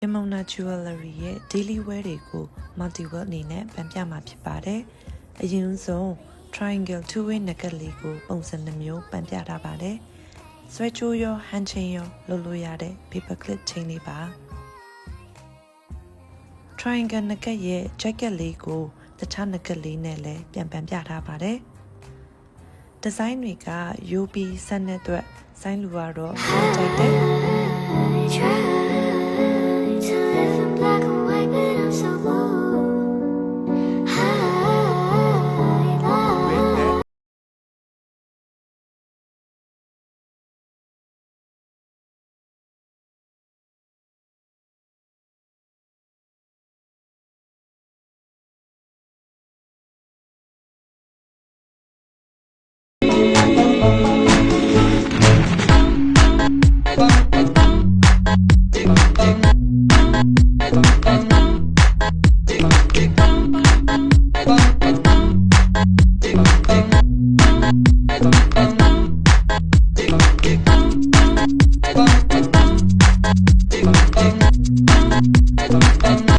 Yamona Jewelry ရဲ့ daily wear တွေကို multi-word အနေနဲ့ပြန်ပြမှာဖြစ်ပါတယ်။အရင်ဆုံး triangle two-way necklace လေးကိုပုံစံနှမျိုးပြန်ပြထားပါတယ်။ဆွဲချိုးရော hand chain ရောလုပ်လို့ရတဲ့ paper clip chain လေးပါ။ triangle necklace ရဲ့ jacket လေးကိုတခြား necklace လေးနဲ့လည်းပြန်ပြထားပါတယ်။ design တွေက UB ဆက်နဲ့အတွက် ဆိုင်းလူကတော့ကြိုက်တယ်။